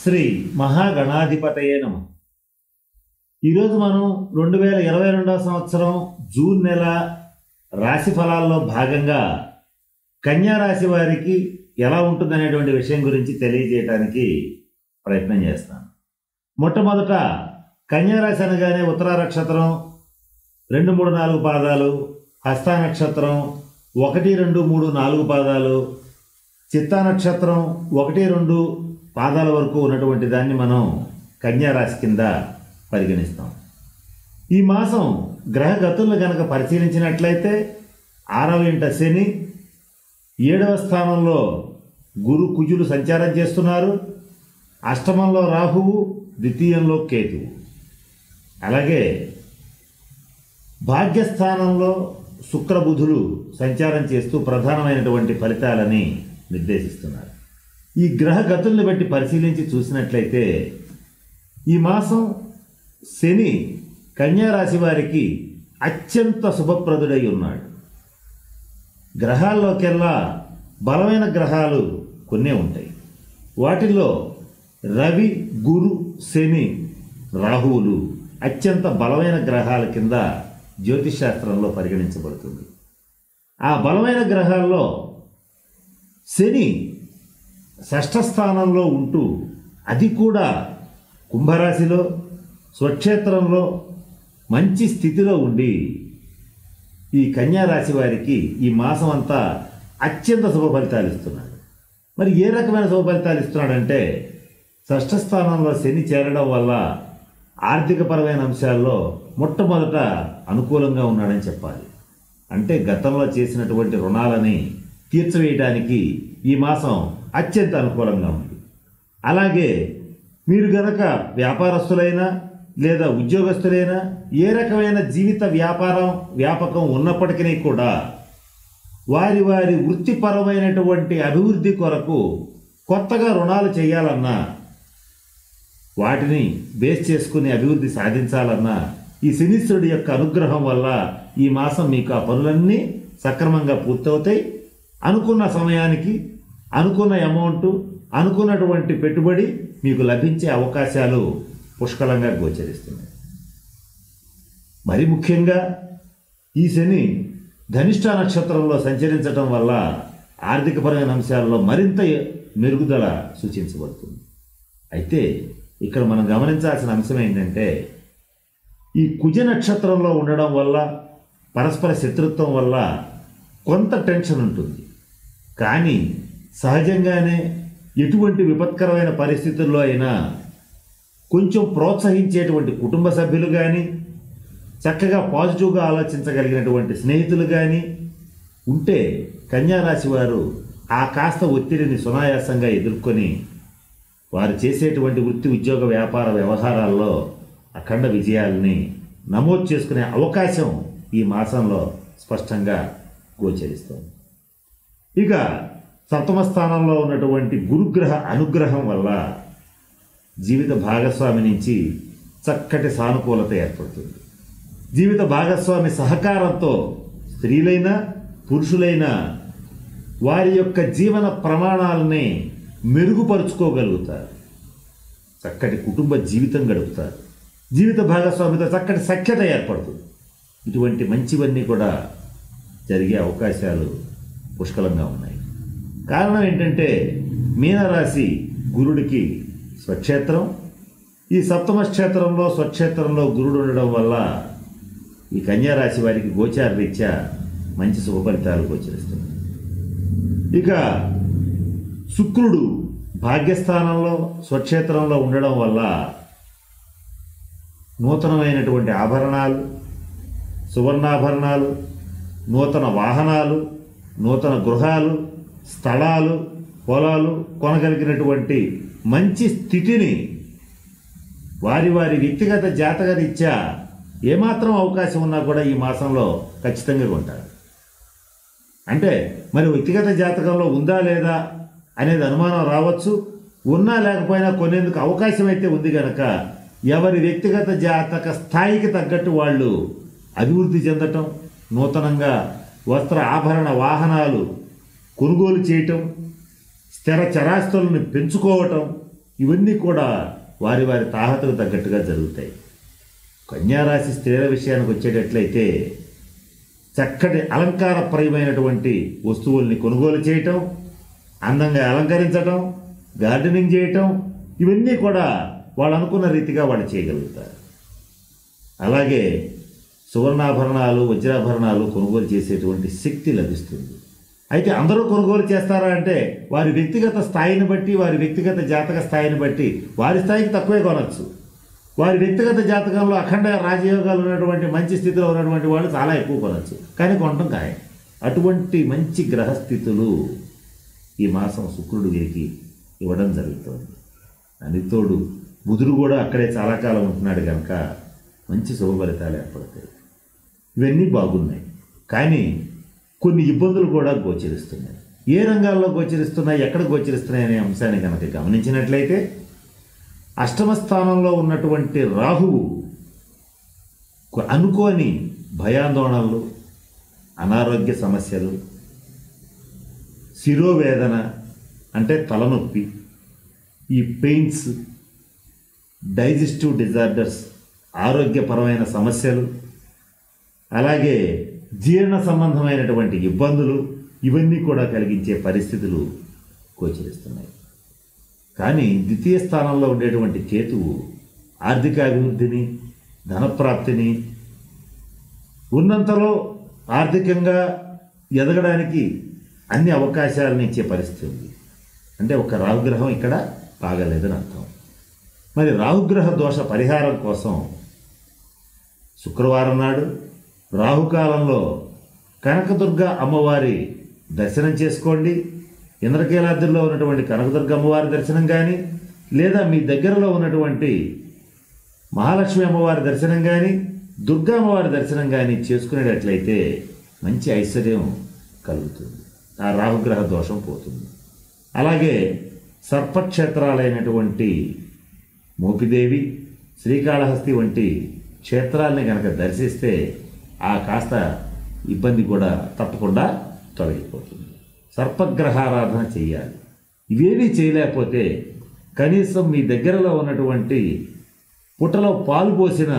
శ్రీ మహాగణాధిపతయే నమః. ఈరోజు మనం 2022 సంవత్సరం జూన్ నెల రాశి ఫలాల్లో భాగంగా కన్యా రాశి వారికి ఎలా ఉంటుందనేటువంటి విషయం గురించి తెలియజేయడానికి ప్రయత్నం చేస్తాను. మొట్టమొదట కన్యా రాశి అనగానే ఉత్తర నక్షత్రం 2, 3, 4 పాదాలు, హస్త నక్షత్రం 1, 2, 3, 4 పాదాలు, చిత్తా నక్షత్రం 1, 2 పాదాల వరకు ఉన్నటువంటి దాన్ని మనం కన్యా రాశి కింద పరిగణిస్తాం. ఈ మాసం గ్రహగతులను కనుక పరిశీలించినట్లయితే 6వ ఇంట శని, 7వ స్థానంలో గురు కుజులు సంచారం చేస్తున్నారు. అష్టమంలో రాహువు, ద్వితీయంలో కేతువు. అలాగే భాగ్యస్థానంలో శుక్రబుధులు సంచారం చేస్తూ ప్రధానమైనటువంటి ఫలితాలని నిర్దేశిస్తున్నారు. ఈ గ్రహ గతుల్ని బట్టి పరిశీలించి చూసినట్లయితే ఈ మాసం శని కన్యా రాశి వారికి అత్యంత శుభప్రదుడై ఉన్నాడు. గ్రహాల్లోకెల్లా బలమైన గ్రహాలు కొన్నే ఉంటాయి. వాటిల్లో రవి, గురు, శని, రాహువులు అత్యంత బలమైన గ్రహాల కింద జ్యోతిష్ శాస్త్రంలో పరిగణించబడుతుంది. ఆ బలమైన గ్రహాల్లో శని షష్ఠ స్థానంలో ఉంటూ, అది కూడా కుంభరాశిలో స్వక్షేత్రంలో మంచి స్థితిలో ఉండి ఈ కన్యా రాశి వారికి ఈ మాసం అంతా అత్యంత శుభ ఫలితాలు ఇస్తున్నాడు. మరి ఏ రకమైన శుభ ఫలితాలు ఇస్తున్నాడంటే, షష్ఠ స్థానంలో శని చేరడం వల్ల ఆర్థికపరమైన అంశాల్లో మొట్టమొదట అనుకూలంగా ఉన్నాడని చెప్పాలి. అంటే గతంలో చేసినటువంటి రుణాలని తీర్చివేయడానికి ఈ మాసం అత్యంత అనుకూలంగా ఉంది. అలాగే మీరు గనక వ్యాపారస్తులైనా లేదా ఉద్యోగస్తులైనా ఏ రకమైన జీవిత వ్యాపకం ఉన్నప్పటికీ కూడా వారి వారి వృత్తిపరమైనటువంటి అభివృద్ధి కొరకు కొత్తగా రుణాలు చేయాలన్నా, వాటిని బేస్ చేసుకుని అభివృద్ధి సాధించాలన్నా ఈ శనీశ్వరుడి యొక్క అనుగ్రహం వల్ల ఈ మాసం మీకు ఆ పనులన్నీ సక్రమంగా పూర్తవుతాయి. అనుకున్న సమయానికి అనుకున్న అమౌంట్, అనుకున్నటువంటి పెట్టుబడి మీకు లభించే అవకాశాలు పుష్కలంగా గోచరిస్తున్నాయి. మరి ముఖ్యంగా ఈ శని ధనిష్ట నక్షత్రంలో సంచరించడం వల్ల ఆర్థికపరమైన అంశాల్లో మరింత మెరుగుదల సూచించబడుతుంది. అయితే ఇక్కడ మనం గమనించాల్సిన అంశం ఏంటంటే, ఈ కుజ నక్షత్రంలో ఉండడం వల్ల పరస్పర శత్రుత్వం వల్ల కొంత టెన్షన్ ఉంటుంది. కానీ సహజంగానే ఎటువంటి విపత్కరమైన పరిస్థితుల్లో అయినా కొంచెం ప్రోత్సహించేటువంటి కుటుంబ సభ్యులు కానీ, చక్కగా పాజిటివ్గా ఆలోచించగలిగినటువంటి స్నేహితులు కానీ ఉంటే కన్యా రాశి వారు ఆ కాస్త ఒత్తిడిని సునాయాసంగా ఎదుర్కొని వారు చేసేటువంటి వృత్తి, ఉద్యోగ, వ్యాపార వ్యవహారాల్లో అఖండ విజయాలని నమోదు చేసుకునే అవకాశం ఈ మాసంలో స్పష్టంగా గోచరిస్తుంది. ఇక సప్తమ స్థానంలో ఉన్నటువంటి గురుగ్రహ అనుగ్రహం వల్ల జీవిత భాగస్వామి నుంచి చక్కటి సానుకూలత ఏర్పడుతుంది. జీవిత భాగస్వామి సహకారంతో స్త్రీలైనా పురుషులైనా వారి యొక్క జీవన ప్రమాణాలని మెరుగుపరుచుకోగలుగుతారు. చక్కటి కుటుంబ జీవితం గడుపుతారు. జీవిత భాగస్వామితో చక్కటి సఖ్యత ఏర్పడుతుంది. ఇటువంటి మంచివన్నీ కూడా జరిగే అవకాశాలు పుష్కలంగా ఉన్నాయి. కారణం ఏంటంటే, మీనరాశి గురుడికి స్వక్షేత్రం. ఈ సప్తమ క్షేత్రంలో స్వక్షేత్రంలో గురుడు ఉండడం వల్ల ఈ కన్యా రాశి వారికి గోచార రీత్యా మంచి శుభ ఫలితాలు గోచరిస్తుంది. ఇక శుక్రుడు భాగ్యస్థానంలో స్వక్షేత్రంలో ఉండడం వల్ల నూతనమైనటువంటి ఆభరణాలు, సువర్ణాభరణాలు, నూతన వాహనాలు, నూతన గృహాలు, స్థలాలు, పొలాలు కొనగలిగినటువంటి మంచి స్థితిని వారి వారి వ్యక్తిగత జాతక రీత్యా ఏమాత్రం అవకాశం ఉన్నా కూడా ఈ మాసంలో ఖచ్చితంగా కొంటారు. అంటే మరి వ్యక్తిగత జాతకంలో ఉందా లేదా అనేది అనుమానం రావచ్చు. ఉన్నా లేకపోయినా కొనేందుకు అవకాశం అయితే ఉంది కనుక ఎవరి వ్యక్తిగత జాతక స్థాయికి తగ్గట్టు వాళ్ళు అభివృద్ధి చెందటం, నూతనంగా వస్త్ర ఆభరణ వాహనాలు కొనుగోలు చేయటం, స్థిర చరాస్తులను పెంచుకోవటం, ఇవన్నీ కూడా వారి వారి తాహతకు తగ్గట్టుగా జరుగుతాయి. కన్యారాశి స్త్రీల విషయానికి వచ్చేటట్లయితే చక్కటి అలంకారప్రయమైనటువంటి వస్తువుల్ని కొనుగోలు చేయటం, అందంగా అలంకరించటం, గార్డెనింగ్ చేయటం, ఇవన్నీ కూడా వాళ్ళు అనుకున్న రీతిగా వాళ్ళు చేయగలుగుతారు. అలాగే సువర్ణాభరణాలు, వజ్రాభరణాలు కొనుగోలు చేసేటువంటి శక్తి లభిస్తుంది. అయితే అందరూ కొనుగోలు చేస్తారా అంటే వారి వ్యక్తిగత స్థాయిని బట్టి, వారి వ్యక్తిగత జాతక స్థాయిని బట్టి వారి స్థాయికి తక్కువే కొనవచ్చు. వారి వ్యక్తిగత జాతకంలో అఖండ రాజయోగాలు ఉన్నటువంటి మంచి స్థితిలో ఉన్నటువంటి వాళ్ళు చాలా ఎక్కువ కొనవచ్చు, కానీ కొనటం ఖాయం. అటువంటి మంచి గ్రహస్థితులు ఈ మాసం శుక్రుడు వీరికి ఇవ్వడం జరుగుతుంది. దానితోడు బుధుడు కూడా అక్కడే చాలా కాలం ఉంటున్నాడు కనుక మంచి శుభ ఫలితాలు ఏర్పడతాయి. ఇవన్నీ బాగున్నాయి, కానీ కొన్ని ఇబ్బందులు కూడా గోచరిస్తున్నాయి. ఏ రంగాల్లో గోచరిస్తున్నాయి, ఎక్కడ గోచరిస్తున్నాయి అనే అంశాన్ని కనుక గమనించినట్లయితే అష్టమ స్థానంలో ఉన్నటువంటి రాహువు అనుకోని భయాందోళనలు, అనారోగ్య సమస్యలు, శిరోవేదన అంటే తలనొప్పి, ఈ పెయిన్స్, డైజెస్టివ్ డిజార్డర్స్, ఆరోగ్యపరమైన సమస్యలు, అలాగే జీర్ణ సంబంధమైనటువంటి ఇబ్బందులు, ఇవన్నీ కూడా కలిగించే పరిస్థితులు గోచరిస్తున్నాయి. కానీ ద్వితీయ స్థానంలో ఉండేటువంటి కేతువు ఆర్థిక అభివృద్ధిని, ధనప్రాప్తిని, ఉన్నంతలో ఆర్థికంగా ఎదగడానికి అన్ని అవకాశాలను ఇచ్చే పరిస్థితి ఉంది. అంటే ఒక రాహుగ్రహం ఇక్కడ బాగలేదని అర్థం. మరి రాహుగ్రహ దోష పరిహారం కోసం శుక్రవారం నాడు రాహుకాలంలో కనకదుర్గ అమ్మవారి దర్శనం చేసుకోండి. ఇంద్రకీలాద్రిలో ఉన్నటువంటి కనకదుర్గ అమ్మవారి దర్శనం కానీ, లేదా మీ దగ్గరలో ఉన్నటువంటి మహాలక్ష్మి అమ్మవారి దర్శనం కానీ, దుర్గా అమ్మవారి దర్శనం కానీ చేసుకునేటట్లయితే మంచి ఐశ్వర్యం కలుగుతుంది, ఆ రాహుగ్రహ దోషం పోతుంది. అలాగే సర్పక్షేత్రాలైనటువంటి మోపిదేవి, శ్రీకాళహస్తి వంటి క్షేత్రాలని కనుక దర్శిస్తే ఆ కాస్త ఇబ్బంది కూడా తప్పకుండా తొలగిపోతుంది. సర్పగ్రహారాధన చేయాలి. ఇవేమీ చేయలేకపోతే కనీసం మీ దగ్గరలో ఉన్నటువంటి పుట్టలో పాలు పోసిన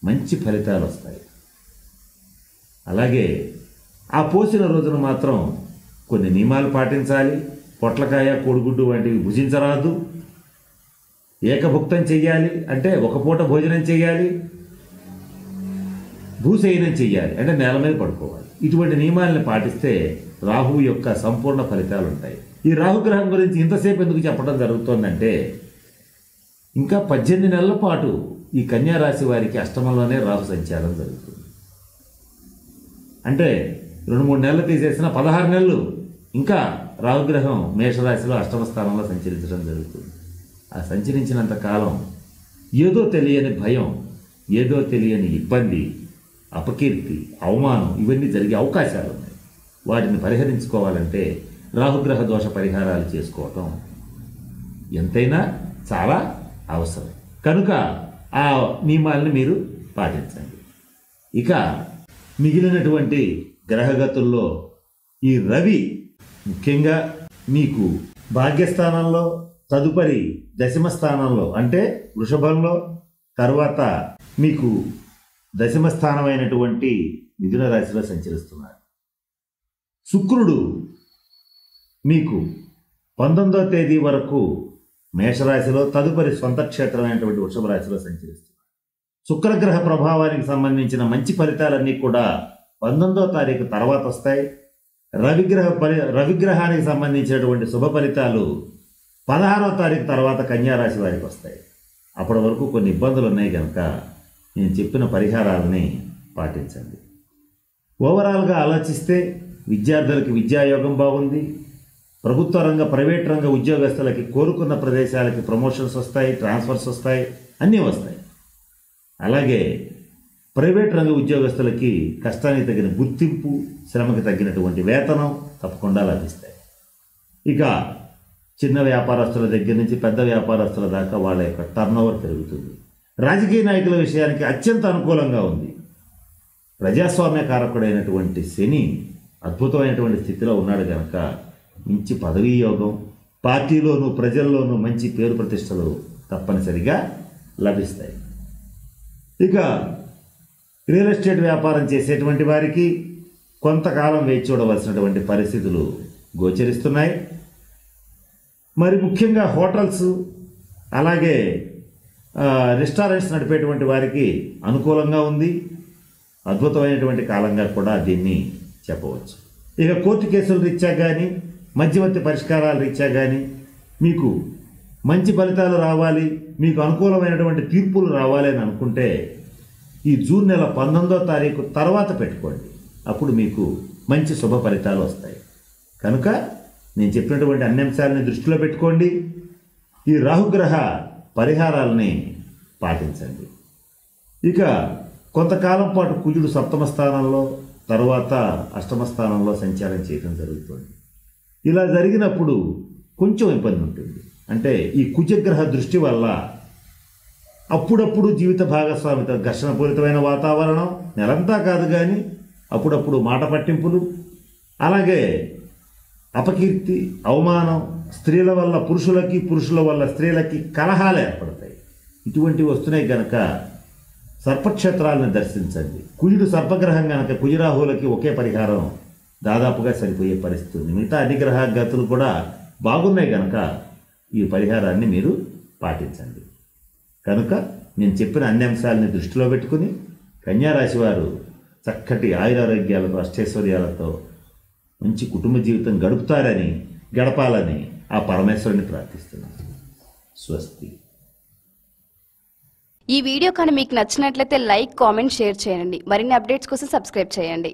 మంచి ఫలితాలు వస్తాయి. అలాగే ఆ పోసిన రోజున మాత్రం కొన్ని నియమాలు పాటించాలి. పొట్లకాయ, కోడిగుడ్డు వంటివి భుజించరాదు. ఏకభుక్తం చెయ్యాలి, అంటే ఒక పూట భోజనం చేయాలి. భూశయనం చెయ్యాలి, అంటే నేల మీద పడుకోవాలి. ఇటువంటి నియమాలను పాటిస్తే రాహువు యొక్క సంపూర్ణ ఫలితాలు ఉంటాయి. ఈ రాహుగ్రహం గురించి ఇంతసేపు ఎందుకు చెప్పడం జరుగుతోందంటే ఇంకా 18 నెలల పాటు ఈ కన్యారాశి వారికి అష్టమంలోనే రాహు సంచారం జరుగుతుంది. అంటే 2-3 నెలలు తీసేసిన 16 నెలలు ఇంకా రాహుగ్రహం మేషరాశిలో అష్టమ స్థానంలో సంచరించడం జరుగుతుంది. ఆ సంచరించినంత కాలం ఏదో తెలియని భయం, ఏదో తెలియని ఇబ్బంది, అపకీర్తి, అవమానం ఇవన్నీ జరిగే అవకాశాలు ఉన్నాయి. వాటిని పరిహరించుకోవాలంటే రాహుగ్రహ దోష పరిహారాలు చేసుకోవటం ఎంతైనా చాలా అవసరం. కనుక ఆ నియమాలను మీరు పాటించండి. ఇక మిగిలినటువంటి గ్రహగతుల్లో ఈ రవి ముఖ్యంగా మీకు భాగ్యస్థానంలో, తదుపరి దశమ స్థానంలో అంటే వృషభంలో, తర్వాత మీకు దశమ స్థానమైనటువంటి మిథున రాశిలో సంచరిస్తున్నారు. శుక్రుడు మీకు 19వ తేదీ వరకు మేషరాశిలో, తదుపరి సొంత క్షేత్రమైనటువంటి వృషభ రాశిలో సంచరిస్తున్నారు. శుక్రగ్రహ ప్రభావానికి సంబంధించిన మంచి ఫలితాలన్నీ కూడా 19వ తారీఖు తర్వాత వస్తాయి. రవిగ్రహానికి సంబంధించినటువంటి శుభ ఫలితాలు 16వ తారీఖు తర్వాత కన్యారాశి వారికి వస్తాయి. అప్పటి వరకు కొన్ని ఇబ్బందులు ఉన్నాయి కనుక నేను చెప్పిన పరిహారాలని పాటించండి. ఓవరాల్గా ఆలోచిస్తే విద్యార్థులకి విద్యాయోగం బాగుంది. ప్రభుత్వ రంగ, ప్రైవేట్ రంగ ఉద్యోగస్తులకి కోరుకున్న ప్రదేశాలకి ప్రమోషన్స్ వస్తాయి, ట్రాన్స్ఫర్స్ వస్తాయి, అన్నీ వస్తాయి. అలాగే ప్రైవేట్ రంగ ఉద్యోగస్తులకి కష్టానికి తగిన గుర్తింపు, శ్రమకి తగ్గినటువంటి వేతనం తప్పకుండా లభిస్తాయి. ఇక చిన్న వ్యాపారస్తుల దగ్గర నుంచి పెద్ద వ్యాపారస్తుల దాకా వాళ్ళ యొక్క టర్నోవర్ పెరుగుతుంది. రాజకీయ నాయకుల విషయానికి అత్యంత అనుకూలంగా ఉంది. ప్రజాస్వామ్య కారకుడైనటువంటి శని అద్భుతమైనటువంటి స్థితిలో ఉన్నాడు కనుక మంచి పదవీ యోగం, పార్టీలోనూ ప్రజల్లోనూ మంచి పేరు ప్రతిష్టలు తప్పనిసరిగా లభిస్తాయి. ఇక రియల్ ఎస్టేట్ వ్యాపారం చేసేటువంటి వారికి కొంతకాలం వేచి చూడవలసినటువంటి పరిస్థితులు గోచరిస్తున్నాయి. మరి ముఖ్యంగా హోటల్స్ అలాగే రెస్టారెంట్స్ నడిపేటువంటి వారికి అనుకూలంగా ఉంది. అద్భుతమైనటువంటి కాలంగా కూడా దీన్ని చెప్పవచ్చు. ఇక కోర్టు కేసుల రీత్యా కానీ మధ్యవర్తి పరిష్కారాల రీత్యా కానీ మీకు మంచి ఫలితాలు రావాలి, మీకు అనుకూలమైనటువంటి తీర్పులు రావాలి అని అనుకుంటే ఈ జూన్ నెల 19వ తారీఖు తర్వాత పెట్టుకోండి. అప్పుడు మీకు మంచి శుభ ఫలితాలు వస్తాయి. కనుక నేను చెప్పినటువంటి అన్ని అంశాలని దృష్టిలో పెట్టుకోండి. ఈ రాహుగ్రహ పరిహారాలని పాటించండి. ఇక కొంతకాలం పాటు కుజుడు 7వ స్థానంలో తర్వాత 8వ స్థానంలో సంచారం చేయడం జరుగుతుంది. ఇలా జరిగినప్పుడు కొంచెం ఇబ్బంది ఉంటుంది. అంటే ఈ కుజగ్రహ దృష్టి వల్ల అప్పుడప్పుడు జీవిత భాగస్వామితో ఘర్షణపూరితమైన వాతావరణం, నెలంతా కాదు కానీ అప్పుడప్పుడు మాట పట్టింపులు, అలాగే అపకీర్తి, అవమానం, స్త్రీల వల్ల పురుషులకి, పురుషుల వల్ల స్త్రీలకి కలహాలు ఏర్పడతాయి. ఇటువంటివి వస్తున్నాయి కనుక సర్పక్షేత్రాలను దర్శించండి. కుజుడు సర్పగ్రహం కనుక కుజరాహువులకి ఒకే పరిహారం దాదాపుగా సరిపోయే పరిస్థితి ఉంది. మిగతా అన్ని గ్రహ గతులు కూడా బాగున్నాయి కనుక ఈ పరిహారాన్ని మీరు పాటించండి. కనుక నేను చెప్పిన అన్ని అంశాలని దృష్టిలో పెట్టుకుని కన్యారాశి వారు చక్కటి ఆయురారోగ్యాలతో అష్టైశ్వర్యాలతో మంచి కుటుంబ జీవితం గడపాలని ఆ పరమేశ్వరుని ప్రార్థిస్తున్నాను. స్వస్తి. ఈ వీడియో కానీ మీకు నచ్చినట్లయితే లైక్, కామెంట్, షేర్ చేయండి. మరిన్ని అప్డేట్స్ కోసం సబ్స్క్రైబ్ చేయండి.